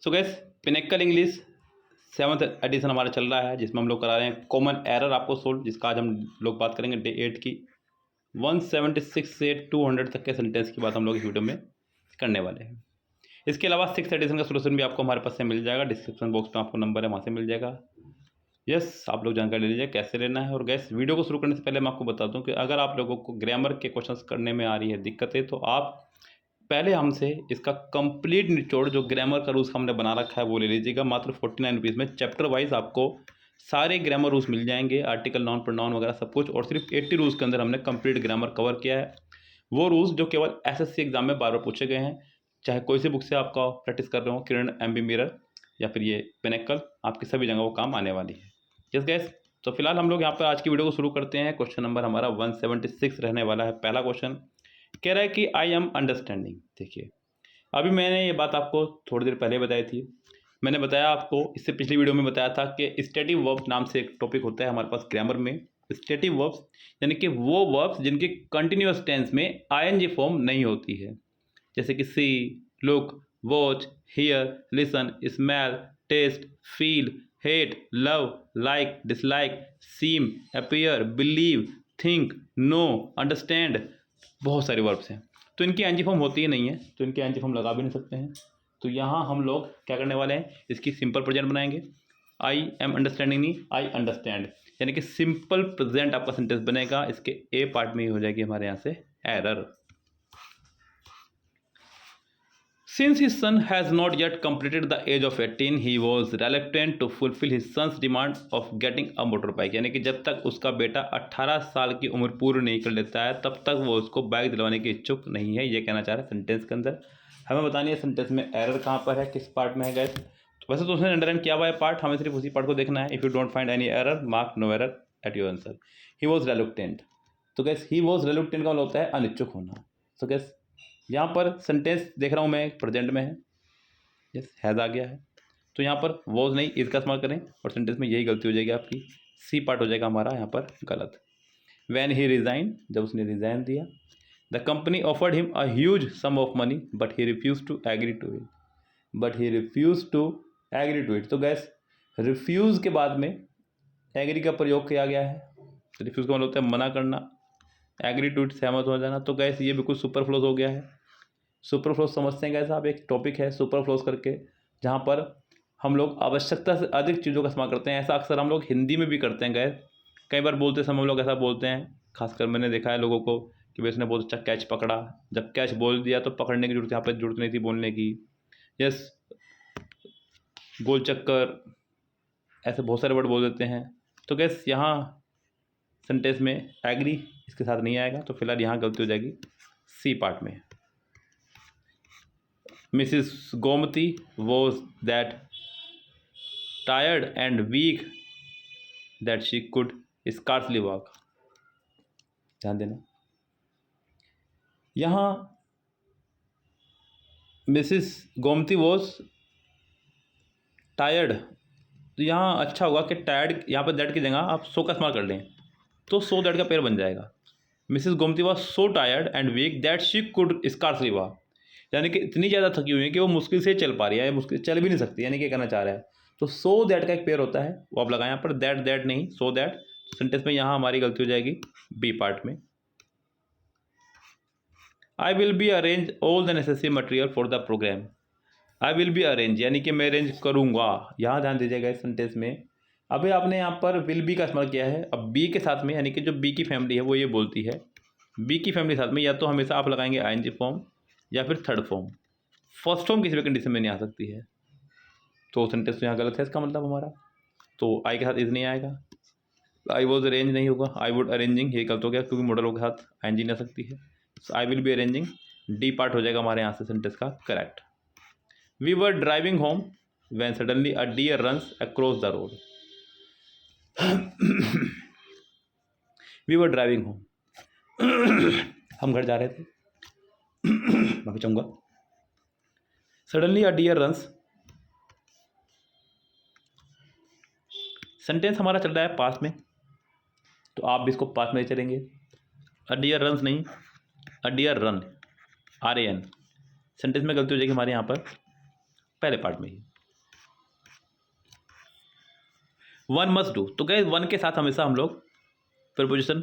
सो guys pinnacle English 7th edition हमारा चल रहा है, जिसमें हम लोग करा रहे हैं कॉमन एरर आपको सोल्व, जिसका आज हम लोग बात करेंगे डे 8 की 176 से 200 तक के सेंटेंस की बात हम लोग इस वीडियो में करने वाले हैं। इसके अलावा 6th एडिशन का सोल्यूशन भी आपको हमारे पास से मिल जाएगा, डिस्क्रिप्शन बॉक्स में आपको नंबर है, वहाँ से मिल जाएगा। यस, आप लोग जानकारी ले लीजिए कैसे लेना है। और गैस वीडियो को शुरू करने से पहले मैं आपको बता दूं कि अगर आप लोगों को ग्रामर के क्वेश्चंस करने में आ रही है दिक्कतें, तो आप पहले हमसे इसका कंप्लीट निचोड़ जो ग्रामर का रूल्स हमने बना रखा है वो ले लीजिएगा। मात्र 49 रुपीज़ में चैप्टर वाइज आपको सारे ग्रामर रूल्स मिल जाएंगे, आर्टिकल, नाउन, प्रोनाउन वगैरह सब कुछ। और सिर्फ 80 रूल्स के अंदर हमने कंप्लीट ग्रामर कवर किया है, वो रूल्स जो केवल एसएससी एग्जाम में बार बार पूछे गए हैं। चाहे कोई सी बुक से आपका प्रैक्टिस कर रहे हो, किरण, एमबी मिरर या फिर ये पिनेकल, आपकी सभी जगह वो काम आने वाली है। यस गैस, तो फिलहाल हम लोग यहाँ पर आज की वीडियो को शुरू करते हैं। क्वेश्चन नंबर हमारा 176 रहने वाला है। पहला क्वेश्चन कह रहा है कि आई एम अंडरस्टैंडिंग। देखिए, अभी मैंने ये बात आपको थोड़ी देर पहले बताई थी। मैंने बताया आपको, इससे पिछली वीडियो में बताया था कि स्टेटिव वर्ब्स नाम से एक टॉपिक होता है हमारे पास ग्रामर में। स्टेटिव वर्ब्स यानी कि वो वर्ब्स जिनके कंटिन्यूअस टेंस में आईएनजी फॉर्म नहीं होती है, जैसे कि see, look, watch, hear, listen, smell, taste, feel, hate, love, like, dislike, seem, appear, believe, think, know, understand. बहुत सारे वर्ब्स हैं, तो इनकी एनजी फॉर्म होती ही नहीं है, तो इनके एनजी फॉर्म लगा भी नहीं सकते हैं। तो यहाँ हम लोग क्या करने वाले हैं, इसकी सिंपल प्रेजेंट बनाएंगे। आई एम अंडरस्टैंडिंग नहीं, आई अंडरस्टैंड, यानी कि सिंपल प्रेजेंट आपका सेंटेंस बनेगा। इसके ए पार्ट में ही हो जाएगी हमारे यहाँ से error. Since his son has not yet completed the age of 18, he was reluctant to fulfill his son's demand of getting a motorbike। यानी कि जब तक उसका बेटा 18 साल की उम्र पूर्ण नहीं कर लेता है, तब तक वो उसको बाइक दिलवाने की इच्छुक नहीं है, ये कहना चाह रहा है सेंटेंस के अंदर। हमें बतानी है सेंटेंस में एरर कहाँ पर है, किस पार्ट में है गैस। वैसे तो उसने अंडरलाइन किया हुआ है पार्ट, हमें सिर्फ उसी पार्ट को देखना है। If you don't find any error, mark no error at your answer. He was reluctant, to guess he was रेलुक्टेंट का मतलब होता है अनिच्छुक होना। तो गैस यहाँ पर सेंटेंस देख रहा हूँ मैं प्रेजेंट में है, यस हैज़ आ गया है, तो यहाँ पर वॉज नहीं इज का इस्तेमाल करें और सेंटेंस में यही गलती हो जाएगी आपकी। सी पार्ट हो जाएगा हमारा यहाँ पर गलत। वैन ही रिजाइन, जब उसने रिजाइन दिया। The company offered him a huge sum of money but he refuse to agree to it, but he refuse to agree to it. तो गैस रिफ्यूज़ के बाद में एग्री का प्रयोग किया गया है, तो रिफ्यूज़ का मतलब होता है मना करना, एग्री टू इट सहमत हो जाना। तो गैस ये बिल्कुल सुपरफ्लोज हो गया है। सुपरफ्लोज समझते हैं गैस आप, एक टॉपिक है सुपरफ्लोज करके, जहाँ पर हम लोग आवश्यकता से अधिक चीज़ों का इस्तेमाल करते हैं। ऐसा अक्सर हम लोग हिंदी में भी करते हैं गैस। कई बार बोलते समय हम लोग ऐसा बोलते हैं, खासकर मैंने देखा है लोगों को कि भाई उसने बहुत अच्छा कैच पकड़ा। जब कैच बोल दिया तो पकड़ने की जरूरत यहाँ पर जरूरत नहीं थी बोलने की। यस, गोल चक्कर, ऐसे बहुत सारे वर्ड बोल देते हैं। तो गैस यहाँ सेंटेंस में एग्री इसके साथ नहीं आएगा, तो फिलहाल यहाँ गलती हो जाएगी सी पार्ट में। Mrs Gomti was that tired and weak that she could scarcely walk. ध्यान देना, यहाँ मिसिस गोमती वॉज टायर्ड, तो यहाँ अच्छा होगा कि टायर्ड, यहाँ पर दैट की जगह आप सो का इस्तेमाल कर लें, तो सो दैट का पेयर बन जाएगा। Mrs Gomti was so tired and weak that she could scarcely walk, यानी कि इतनी ज़्यादा थकी हुई है कि वो मुश्किल से चल पा रही है, मुश्किल चल भी नहीं सकती, यानी कि कहना चाह रहा है। तो सो दैट का एक पेयर होता है, वो आप लगाएं यहाँ पर, दैट दैट नहीं, सो दैट। सेंटेंस में यहाँ हमारी गलती हो जाएगी बी पार्ट में। I will be arrange all the necessary material for the programme. I will be arrange यानी कि मैं अरेंज करूँगा, यहाँ ध्यान दीजिएगा इस सेंटेंस में। अभी आपने यहाँ पर विल बी का इस्तेमाल किया है, अब बी के साथ में, यानी कि जो बी की फैमिली है वो ये बोलती है, बी की फैमिली के साथ में या तो हमेशा आप लगाएंगे आईएनजी फॉर्म या फिर थर्ड फॉर्म। फर्स्ट फॉर्म किसी भी कंडीशन में नहीं आ सकती है, तो सेंटेंस तो यहाँ गलत है इसका मतलब हमारा। तो आई के साथ इज नहीं आएगा, आई वॉज अरेंज नहीं होगा, आई वुड अरेंजिंग ये गलत हो गया क्योंकि मॉडल के साथ आईएनजी नहीं आ सकती है। So I will be arranging, D part हो जाएगा हमारे यहाँ से सेंटेंस का correct. We were driving home when suddenly a deer runs across the road. We were driving home, हम घर जा रहे थे, मैं चाहूँगा। Suddenly a deer runs, sentence हमारा चल रहा है पास में, तो आप भी इसको पास में चलेंगे। अ डियर रन्स नहीं, अ डियर रन, RAN। सेंटेंस में गलती हो जाएगी हमारे यहाँ पर, पहले पार्ट में ही। वन मस्ट डू, तो गैस वन के साथ हमेशा हम लोग प्रीपोजिशन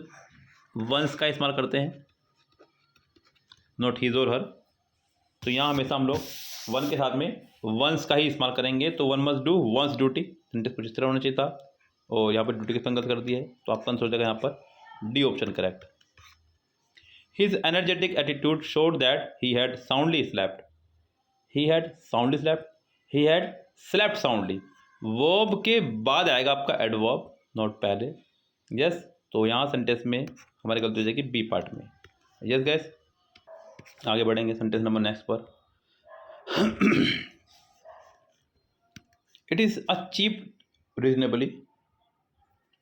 वंस का इस्तेमाल करते हैं, नॉट हिज और हर। तो यहाँ हमेशा हम लोग वन के साथ में वंस का ही इस्तेमाल करेंगे। तो one must do once duty, sentence कुछ इस तरह होना चाहिए था और यहाँ पर ड्यूटी की संगत कर दी है, तो आपका आंसर हो जाएगा यहाँ पर D option correct. His energetic attitude showed that he had soundly slept, he had soundly slept, he had slept soundly. Verb के बाद आएगा आपका एडवर्ब, नॉट पहले। यस, तो यहाँ सेंटेंस में हमारी गलती हो जाएगी बी पार्ट में। यस गैस, आगे बढ़ेंगे सेंटेंस नंबर नेक्स्ट पर। It is a cheap reasonably,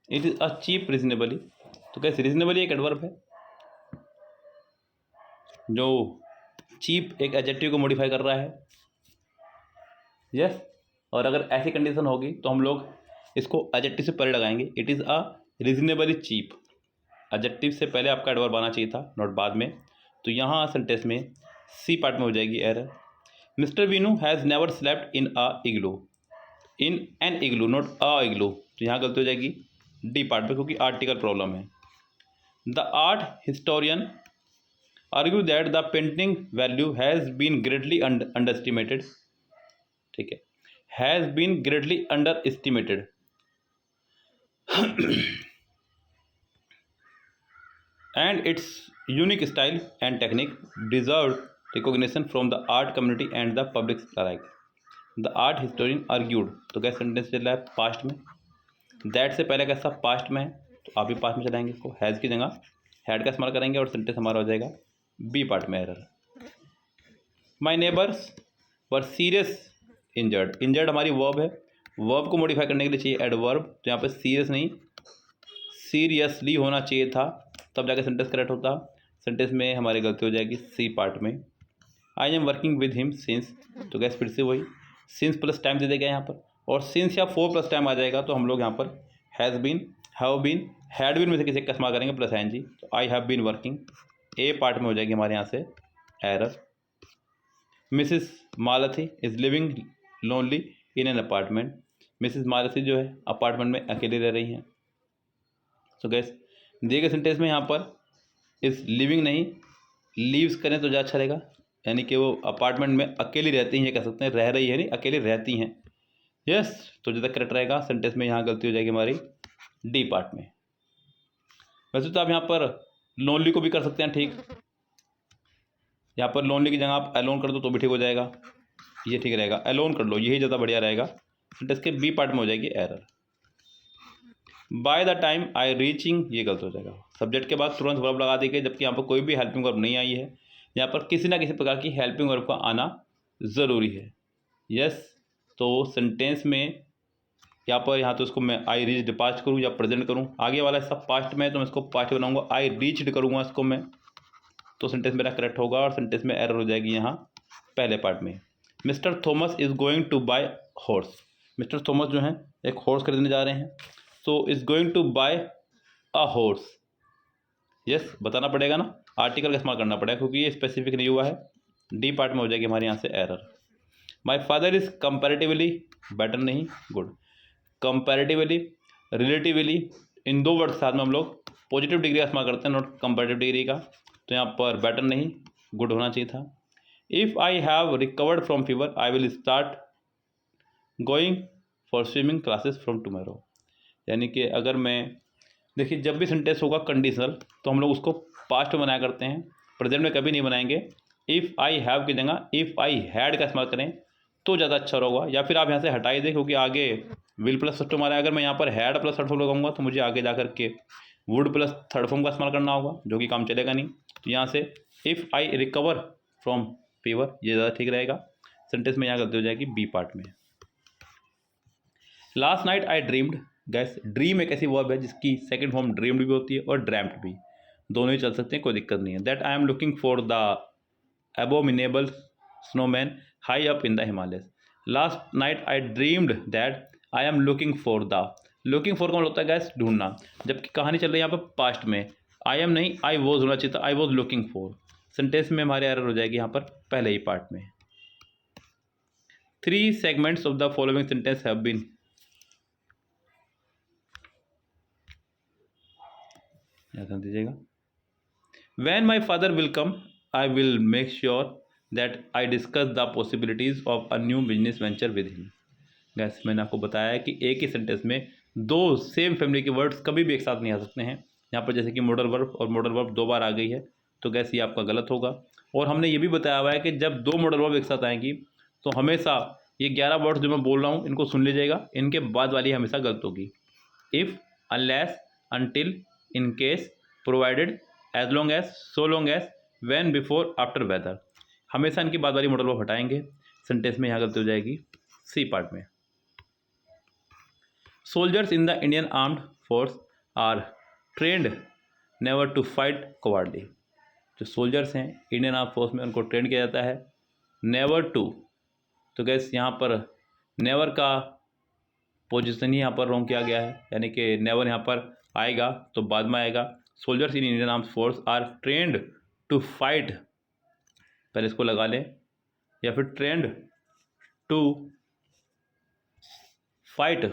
it is a cheap reasonably, तो कैसे रीजनेबली एक एडवर्ब है जो चीप एक एडजेक्टिव को मॉडिफाई कर रहा है। यस, और अगर ऐसी कंडीशन होगी तो हम लोग इसको एडजेक्टिव से पहले लगाएंगे। It is a reasonably cheap, adjective से पहले आपका एडवर्ब आना चाहिए था, नॉट बाद में। तो यहाँ सेंटेंस में सी पार्ट में हो जाएगी error. Mister Vinu has never slept in a igloo, in an igloo not a igloo, तो यहाँ गलती हो जाएगी डी पार्ट में क्योंकि आर्टिकल प्रॉब्लम है। The art historian argue that the painting value has been greatly underestimated, ठीक है, has been greatly underestimated. And its unique style and technique deserve recognition from the art community and the public like. The art historian argued, तो क्या sentence चल रहा है past में, that से पहले कैसा पास्ट में है, तो आप भी पास्ट में चलाएंगे इसको, हैज़ की जगह हैड का इस्तेमाल करेंगे और सेंटेंस हमारा हो जाएगा बी पार्ट में एरर। माई नेबर्स वर सीरियस इंजर्ड, इंजर्ड हमारी वर्ब है, वर्ब को मॉडिफाई करने के लिए चाहिए एडवर्ब, तो यहाँ पर सीरियस नहीं सीरियसली होना चाहिए था, तब जाके सेंटेंस करेक्ट होता। सेंटेंस में हमारी गलती हो जाएगी सी पार्ट में। I am working with him since, तो गैस फिर से वही सिंस प्लस टाइम दे देगा यहाँ पर, और सिंस या फोर प्लस टाइम आ जाएगा तो हम लोग यहाँ पर has been, have been, had been में से किसी का इस्तेमाल करेंगे प्लस एन जी, तो I have been working A part में हो जाएगी हमारे यहाँ से error. Mrs Malti is living lonely in an apartment, Mrs Malti जो है अपार्टमेंट में अकेली रह रही हैं। तो गैस दिए गए सेंटेंस में यहाँ पर इस लिविंग नहीं लीव्स करें तो ज़्यादा अच्छा रहेगा, यानी कि वो अपार्टमेंट में अकेली रहती हैं, ये कह सकते हैं, रह रही है नहीं अकेली रहती हैं। यस, तो ज़्यादा करेक्ट रहेगा। सेंटेंस में यहाँ गलती हो जाएगी हमारी डी पार्ट में। वैसे तो आप यहाँ पर लोनली को भी कर सकते हैं, ठीक, यहाँ पर लोनली की जगह आप अलोन कर दो तो भी ठीक हो जाएगा, ये ठीक रहेगा, अलोन कर लो यही ज़्यादा बढ़िया रहेगा। सेंटेंस के बी पार्ट में हो जाएगी error. By the time I reaching, ये गलत हो जाएगा, सब्जेक्ट के बाद तुरंत वर्ब लगा देंगे, जबकि यहाँ पर कोई भी हेल्पिंग वर्ब नहीं आई है, यहाँ पर किसी ना किसी प्रकार की हेल्पिंग वर्ब का आना ज़रूरी है। यस, तो सेंटेंस में यहाँ तो इसको मैं आई रीच्ड पास्ट करूँ या प्रेजेंट करूँ, आगे वाला सब पास्ट में है तो मैं इसको पास्ट बनाऊंगा, आई रीच्ड करूँगा इसको मैं, तो सेंटेंस मेरा करेक्ट होगा और सेंटेंस में एरर हो जाएगी यहाँ पहले पार्ट में। Mr Thomas is going to buy horse, Mr Thomas जो हैं एक हॉर्स खरीदने जा रहे हैं, तो is going to buy a horse. Yes, बताना पड़ेगा ना, आर्टिकल का इस्तेमाल करना पड़ेगा क्योंकि ये स्पेसिफिक नहीं हुआ है। डी पार्ट में हो जाएगी हमारे यहाँ से error. My father is comparatively better नहीं गुड, कंपैरेटिवली रिलेटिवली इन दो वर्ड साथ में हम लोग पॉजिटिव डिग्री का इस्तेमाल करते हैं, नॉट कंपैरेटिव डिग्री का, तो यहाँ पर बेटर नहीं गुड होना चाहिए था। If I have recovered from fever I will start going for swimming classes from tomorrow, यानी कि अगर मैं, देखिए जब भी सेंटेंस होगा कंडीशनल तो हम लोग उसको पास्ट में बनाया करते हैं, प्रेजेंट में कभी नहीं बनाएंगे। इफ़ आई हैव की जगह इफ़ आई हैड का इस्तेमाल करें तो ज़्यादा अच्छा होगा, या फिर आप यहाँ से हटाई दें क्योंकि आगे विल प्लस फर्स्ट फॉर्म आ रहा है। अगर मैं यहाँ पर हैड प्लस थर्ड फॉर्म लगाऊंगा तो मुझे आगे जा करके वुड प्लस थर्ड फॉर्म का इस्तेमाल करना होगा, जो कि काम चलेगा नहीं। तो यहाँ से if I recover from fever ये ज़्यादा ठीक रहेगा। सेंटेंस में यहाँ गलती हो जाएगी बी पार्ट में। Last night I dreamed, gas dream एक ऐसी वर्ब है जिसकी सेकंड फॉर्म ड्रीम्ड भी होती है और ड्रैम्ड भी, दोनों ही चल सकते हैं, कोई दिक्कत नहीं है। That I am looking for the abominable snowman high up in the Himalayas. Last night I dreamed that I am looking for the, looking for कौन होता है गैस, ढूंढना, जबकि कहानी चल रही है यहाँ पर पास्ट में, आई एम नहीं आई वॉज होना चाहिए था, I was looking for. Sentence में हमारे एरर हो जाएगी यहाँ पर पहले ही पार्ट में। 3 segments of the following sentence have been, ध्यान दीजिएगा। When my father will come I will make sure that I discuss the possibilities of a new business venture with him. Guys मैंने आपको बताया है कि एक ही सेंटेंस में दो सेम फैमिली के वर्ड्स कभी भी एक साथ नहीं आ सकते हैं। यहाँ पर जैसे कि मॉडल वर्ब और मॉडल वर्ब 2 बार आ गई है, तो गैस ये आपका गलत होगा। और हमने ये भी बताया हुआ है कि जब 2 मॉडल वर्ब एक साथ आएंगी तो हमेशा ये 11 वर्ड्स जो मैं बोल रहा हूँ इनको सुन लीजिएगा, इनके बाद वाली हमेशा गलत होगी। If, unless, until, in case, provided, as long as, so long as, when, before, after, whether, हमेशा इनकी बाद वाली मॉडल वर्ब हटाएंगे। सेंटेंस में यहाँ गलती हो जाएगी सी पार्ट में। Soldiers in the Indian armed force are trained never to fight cowardly. जो सोल्जर्स हैं इंडियन आर्म फोर्स में उनको ट्रेन किया जाता है नेवर टू। तो गैस यहाँ पर नेवर का पोजीशन ही यहाँ पर रॉन्ग किया गया है, यानी कि नेवर यहाँ पर आएगा तो बाद में आएगा। Soldiers in Indian arm force are trained to fight, पहले इसको लगा लें, या फिर ट्रेंड टू फाइट,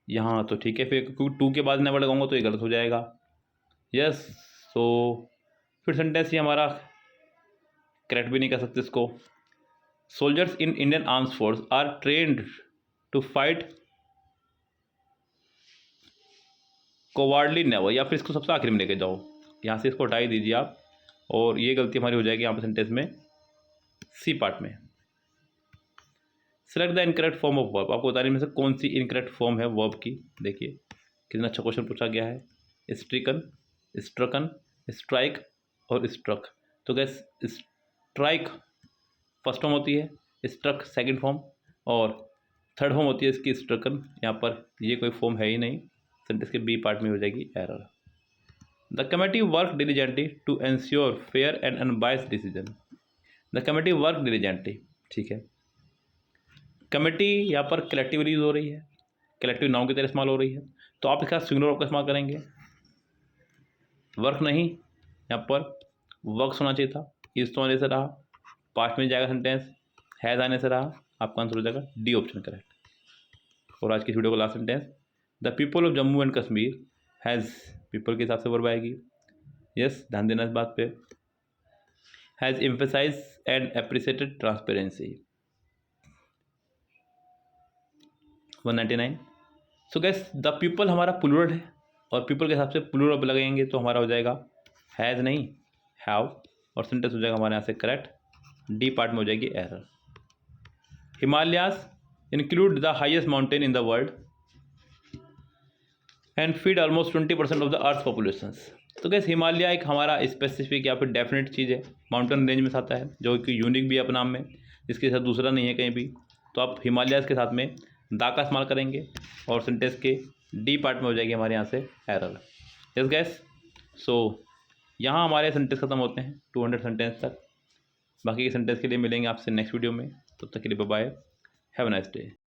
यहाँ तो ठीक है, फिर क्योंकि 2 के बाद नेवर लगाऊंगा तो ये गलत हो जाएगा। यस, तो फिर सेंटेंस ही हमारा करेक्ट भी नहीं कर सकते इसको। Soldiers in Indian arms force are trained to fight cowardly never, या फिर इसको सबसे आखिर में लेके जाओ, यहाँ से इसको हटा ही दीजिए आप, और ये गलती हमारी हो जाएगी यहाँ पर सेंटेंस में सी पार्ट में। Select the incorrect form of verb, आपको बताने में से कौन सी इनकरेक्ट फॉर्म है वर्ब की। देखिए कितना अच्छा क्वेश्चन पूछा गया है। स्ट्रिकन, स्ट्रकन, स्ट्राइक और स्ट्रक। तो गैस स्ट्राइक फर्स्ट फॉर्म होती है, स्ट्रक सेकंड फॉर्म, और थर्ड फॉर्म होती है इसकी स्ट्रकन। यहाँ पर ये कोई फॉर्म है ही नहीं, सेंटेंस के बी पार्ट में हो जाएगी error. The committee work diligently to ensure fair and unbiased decision. The committee work diligently, ठीक है। कमेटी यहाँ पर कलेक्टिव यूज हो रही है, कलेक्टिव नाउन की तरह इस्तेमाल हो रही है, तो आप इसका सिंगुलर वर्ब का इस्तेमाल करेंगे। वर्क नहीं, यहाँ पर वर्क्स होना चाहिए था, इस तो आने से रहा, पास्ट में जाएगा सेंटेंस, हैज़ आने से रहा, आपका आंसर हो जाएगा डी ऑप्शन करेक्ट। और आज की वीडियो का last sentence, the people of Jammu and Kashmir has, people के हिसाब से वर्ब आएगी। यस, ध्यान देना इस बात पे। Has emphasize and appreciated transparency. 199। So guys the people हमारा प्लूरल है, और पीपल के हिसाब से प्लूरल लगाएंगे तो हमारा हो जाएगा हैज़ नहीं हैव, और सेंटेंस हो जाएगा हमारे यहाँ से करेक्ट, डी पार्ट में हो जाएगी error. Himalayas include the highest mountain in the world and feed almost 20% of the earth populations. तो गैस हिमालय एक हमारा स्पेसिफिक या फिर डेफिनेट चीज़ है, माउंटेन रेंज में आता है, जो कि यूनिक भी है अपने नाम में, इसके साथ दूसरा नहीं है कहीं भी। तो आप हिमालयाज के साथ में दा का इस्तेमाल करेंगे, और सेंटेंस के डी पार्ट में हो जाएगी हमारे यहाँ से एरर। यस गैस, सो यहाँ हमारे सेंटेंस खत्म होते हैं 200 सेंटेंस तक। बाकी के सेंटेंस के लिए मिलेंगे आपसे नेक्स्ट वीडियो में, तब तक के लिए bye bye, have a nice day.